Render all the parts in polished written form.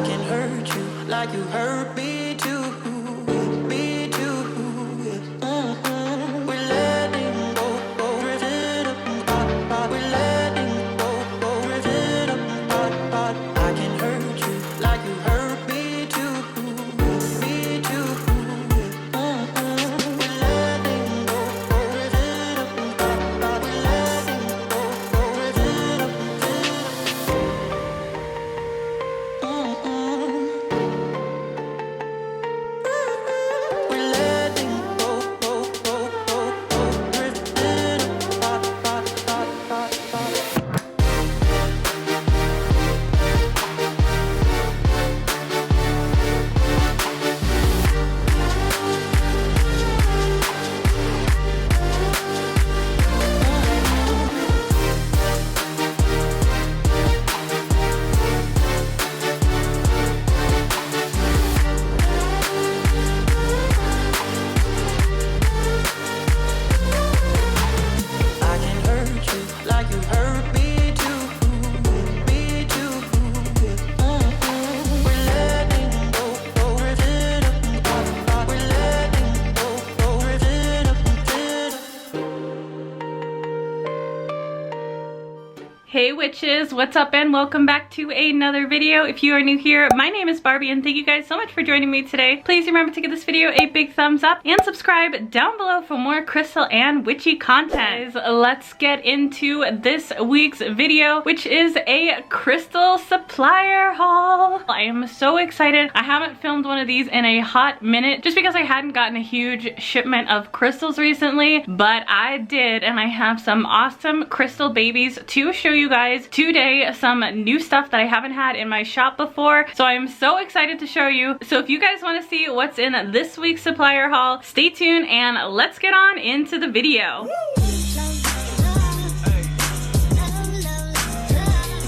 can hurt you like you hurt me too. Me too. We're letting go, drifting apart. We're letting go, drifting apart. I can hurt you like you hurt me too. Me too. We're letting go, drifting apart. We're letting go, drifting We're letting go, drifting apart. I can hurt you like you hurt me too. Me too. We're letting go, drifting apart. We're letting go, drifting apart. Hey witches, what's up and welcome back to another video. If you are new here, my name is Barbie and thank you guys so much for joining me today. Please remember to give this video a big thumbs up and subscribe down below for more crystal and witchy content. Guys, let's get into this week's video, which is a crystal supplier haul. I am so excited. I haven't filmed one of these in a hot minute just because I hadn't gotten a huge shipment of crystals recently, but I did, and I have some awesome crystal babies to show you guys today. Some new stuff that I haven't had in my shop before, so I'm so excited to show you. So if you guys want to see what's in this week's supplier haul, stay tuned and let's get on into the video.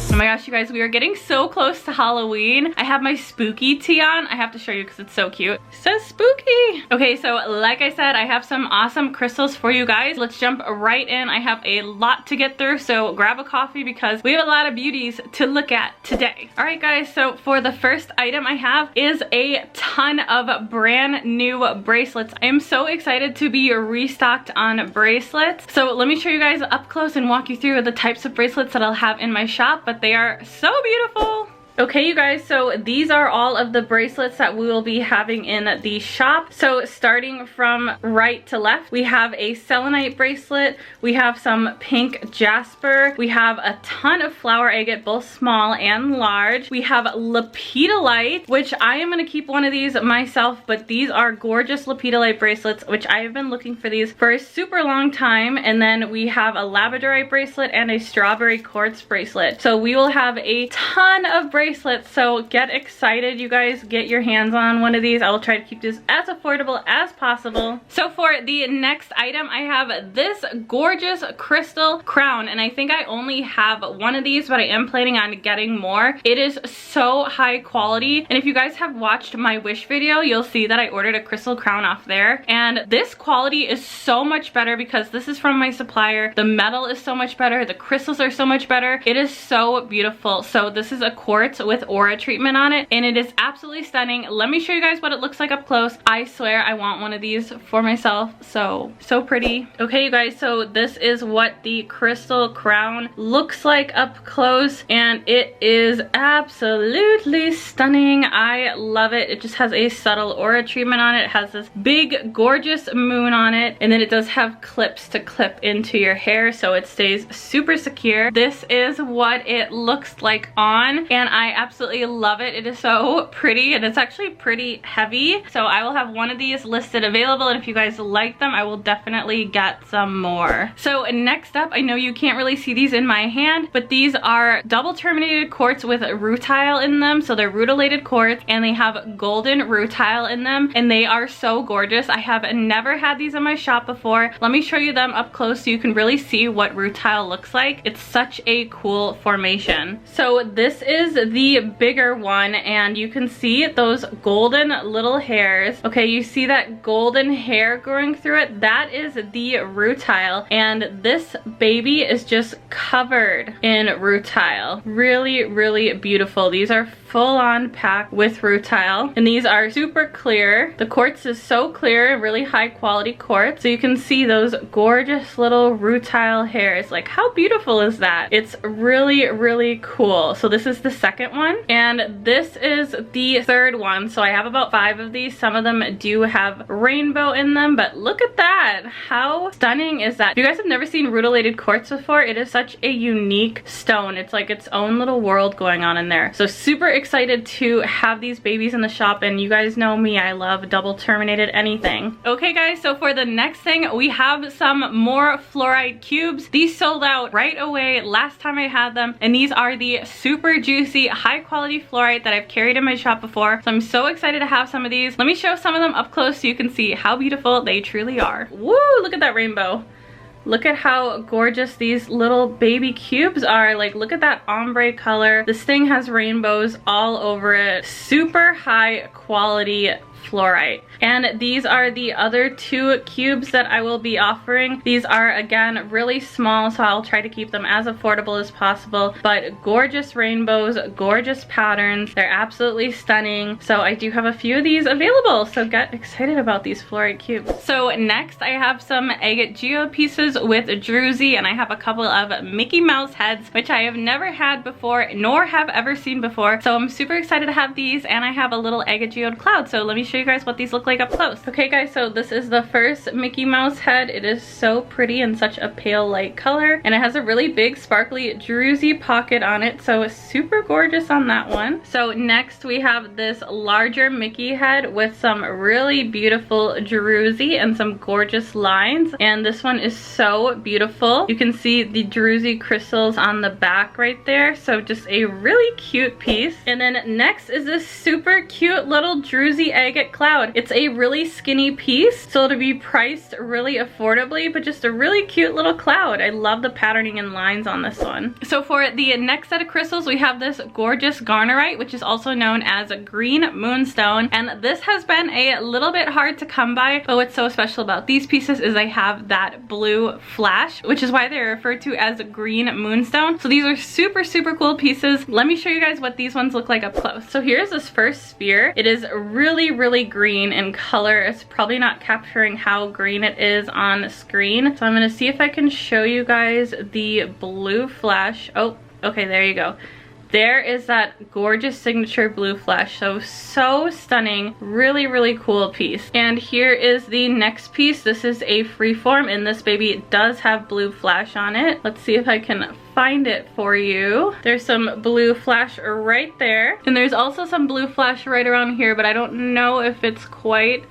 Oh my gosh, you guys, we are getting so close to Halloween. I have my spooky tee on. I have to show you because it's so cute. So spooky. Okay, so like I said, I have some awesome crystals for you guys. Let's jump right in. I have a lot to get through, so grab a coffee because we have a lot of beauties to look at today. All right, guys, so for the first item I have is a ton of brand new bracelets. I am so excited to be restocked on bracelets. So let me show you guys up close and walk you through the types of bracelets that I'll have in my shop, but they are so beautiful. Okay, you guys, so these are all of the bracelets that we will be having in the shop. So starting from right to left, we have a selenite bracelet, we have some pink jasper, we have a ton of flower agate, both small and large. We have lepidolite, which I am gonna keep one of these myself, but these are gorgeous lepidolite bracelets, which I have been looking for these for a super long time. And then we have a labradorite bracelet and a strawberry quartz bracelet. So we will have a ton of bracelets, so get excited, you guys. Get your hands on one of these. I will try to keep this as affordable as possible. So for the next item, I have this gorgeous crystal crown, and I think I only have one of these, but I am planning on getting more. It is so high quality, and if you guys have watched my wish video, you'll see that I ordered a crystal crown off there, and this quality is so much better because this is from my supplier. The metal is so much better, the crystals are so much better. It is so beautiful. So this is a quartz with aura treatment on it, and it is absolutely stunning. Let me show you guys what it looks like up close. I swear I want one of these for myself. So pretty. Okay, you guys, so this is what the crystal crown looks like up close, and it is absolutely stunning. I love it. It just has a subtle aura treatment on it. It has this big gorgeous moon on it, and then it does have clips to clip into your hair so it stays super secure. This is what it looks like on, and I absolutely love it. It is so pretty, and it's actually pretty heavy. So I will have one of these listed available, and if you guys like them, I will definitely get some more. So next up, I know you can't really see these in my hand, but these are double terminated quartz with rutile in them. So they're rutilated quartz, and they have golden rutile in them, and they are so gorgeous. I have never had these in my shop before. Let me show you them up close so you can really see what rutile looks like. It's such a cool formation. So this is the bigger one, and you can see those golden little hairs. Okay, you see that golden hair going through it? That is the Rutile, and this baby is just covered in Rutile. Really, really beautiful. These are full-on packed with Rutile, and these are super clear. The quartz is so clear, really high quality quartz, so you can see those gorgeous little Rutile hairs. Like, how beautiful is that? It's really, really cool. So this is the second one, and this is the third one. So I have about 5 of these. Some of them do have rainbow in them, but look at that. How stunning is that? If you guys have never seen Rutilated Quartz before, it is such a unique stone. It's like its own little world going on in there. So super excited to have these babies in the shop, and you guys know me, I love double terminated anything. Okay guys, so for the next thing, we have some more Fluorite cubes. These sold out right away last time I had them, and these are the super juicy, high quality fluorite that I've carried in my shop before. So I'm so excited to have some of these. Let me show some of them up close so you can see how beautiful they truly are. Woo, look at that rainbow. Look at how gorgeous these little baby cubes are. Like, look at that ombre color. This thing has rainbows all over it. Super high quality fluorite. And these are the other 2 cubes that I will be offering. These are, again, really small, so I'll try to keep them as affordable as possible, but gorgeous rainbows, gorgeous patterns. They're absolutely stunning. So I do have a few of these available, so get excited about these fluorite cubes. So next I have some Agate Geode pieces with druzy, and I have a couple of Mickey Mouse heads, which I have never had before, nor have ever seen before. So I'm super excited to have these, and I have a little Agate Geode cloud. So let me show you guys what these look like up close. Okay guys, so this is the first Mickey Mouse head. It is so pretty in such a pale light color, and it has a really big sparkly druzy pocket on it, so it's super gorgeous on that one. So next we have this larger Mickey head with some really beautiful druzy and some gorgeous lines, and this one is so beautiful. You can see the druzy crystals on the back right there, so just a really cute piece. And then next is this super cute little druzy agate cloud. It's a really skinny piece, so to be priced really affordably, but just a really cute little cloud. I love the patterning and lines on this one. So for the next set of crystals, we have this gorgeous Garnierite, which is also known as a green moonstone, and this has been a little bit hard to come by, but what's so special about these pieces is they have that blue flash, which is why they're referred to as a green moonstone. So these are super, super cool pieces. Let me show you guys what these ones look like up close. So here's this first sphere. It is really, really green in color. It's probably not capturing how green it is on screen. So I'm gonna see if I can show you guys the blue flash. Oh, okay, there you go. There is that gorgeous signature blue flash. So stunning. Really, really cool piece. And here is the next piece. This is a freeform, and this baby does have blue flash on it. Let's see if I can find it for you. There's some blue flash right there. And there's also some blue flash right around here, but I don't know if it's quite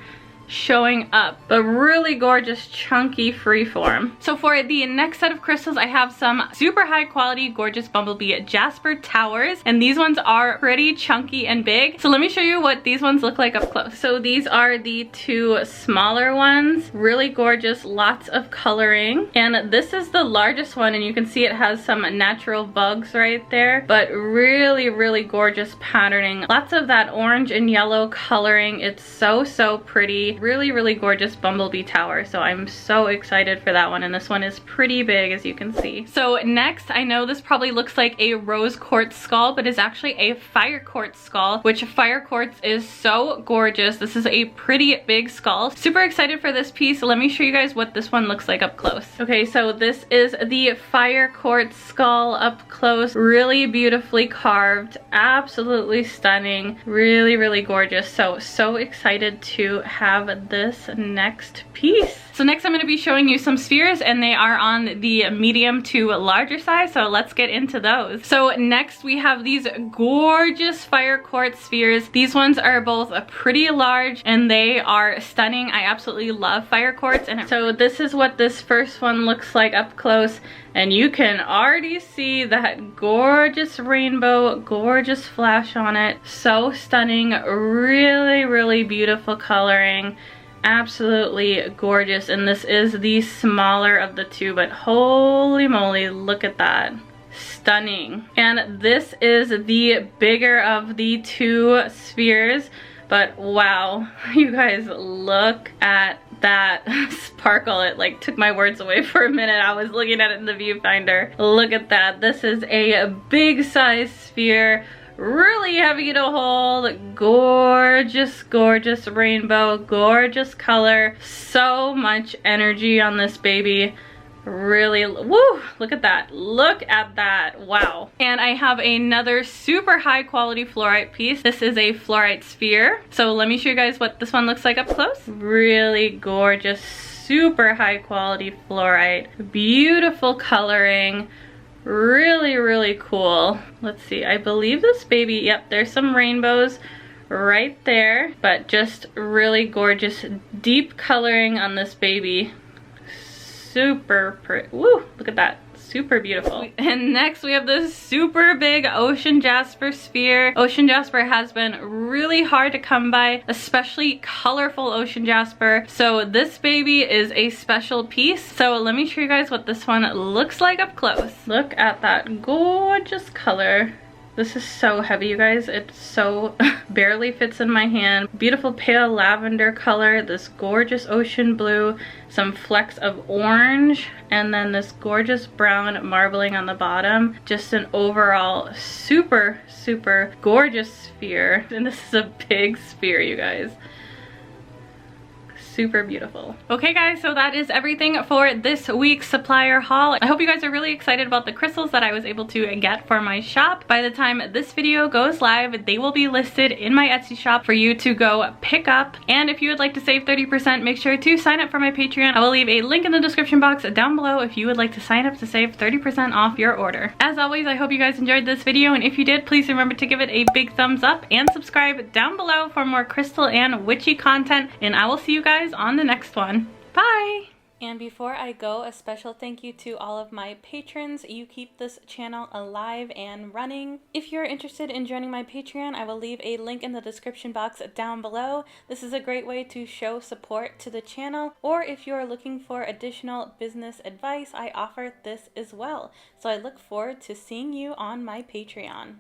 showing up, but really gorgeous chunky freeform. So for the next set of crystals, I have some super high quality gorgeous Bumblebee Jasper towers, and these ones are pretty chunky and big. So let me show you what these ones look like up close. So these are the 2 smaller ones, really gorgeous, lots of coloring, and this is the largest one, and you can see it has some natural bugs right there, but really, really gorgeous patterning. Lots of that orange and yellow coloring. It's so pretty. Really, really gorgeous Bumblebee tower. So I'm so excited for that one, and this one is pretty big, as you can see. So next, I know this probably looks like a rose quartz skull, but it's actually a fire quartz skull, which fire quartz is so gorgeous. This is a pretty big skull. Super excited for this piece. Let me show you guys what this one looks like up close. Okay, so this is the fire quartz skull up close. Really beautifully carved, absolutely stunning, really, really gorgeous. So excited to have this next piece. So next I'm going to be showing you some spheres, and they are on the medium to larger size, so let's get into those. So next we have these gorgeous fire quartz spheres. These ones are both pretty large and they are stunning. I absolutely love fire quartz, and so this is what this first one looks like up close, and you can already see that gorgeous rainbow, gorgeous flash on it. So stunning, really, really beautiful coloring. Absolutely gorgeous, and this is the smaller of the 2, but holy moly, look at that. stunning. And this is the bigger of the two spheres, but wow, you guys, look at that sparkle. It like took my words away for a minute. I was looking at it in the viewfinder. Look at that. This is a big size sphere, really heavy to hold, gorgeous, gorgeous rainbow, gorgeous color, so much energy on this baby. Really, woo, look at that, wow. And I have another super high quality fluorite piece. This is a Fluorite Sphere, so let me show you guys what this one looks like up close. Really gorgeous, super high quality fluorite, beautiful coloring, really, really cool. Let's see, I believe this baby, yep, there's some rainbows right there, but just really gorgeous, deep coloring on this baby. Super pretty. Woo, look at that. Super beautiful. And next we have this super big Ocean Jasper sphere. Ocean Jasper has been really hard to come by, especially colorful Ocean Jasper. So this baby is a special piece. So let me show you guys what this one looks like up close. Look at that gorgeous color. This is so heavy, you guys. It so barely fits in my hand. Beautiful pale lavender color, this gorgeous ocean blue, some flecks of orange, and then this gorgeous brown marbling on the bottom. Just an overall super, super gorgeous sphere. And this is a big sphere, you guys. Super beautiful. Okay guys, so that is everything for this week's Supplier haul. I hope you guys are really excited about the crystals that I was able to get for my shop. By the time this video goes live, they will be listed in my Etsy shop for you to go pick up. And if you would like to save 30%, make sure to sign up for my Patreon. I will leave a link in the description box down below if you would like to sign up to save 30% off your order. As always, I hope you guys enjoyed this video, and if you did, please remember to give it a big thumbs up and subscribe down below for more crystal and witchy content, and I will see you guys on the next one. Bye! And before I go, a special thank you to all of my patrons. You keep this channel alive and running. If you're interested in joining my Patreon, I will leave a link in the description box down below. This is a great way to show support to the channel, or if you're looking for additional business advice, I offer this as well. So I look forward to seeing you on my Patreon.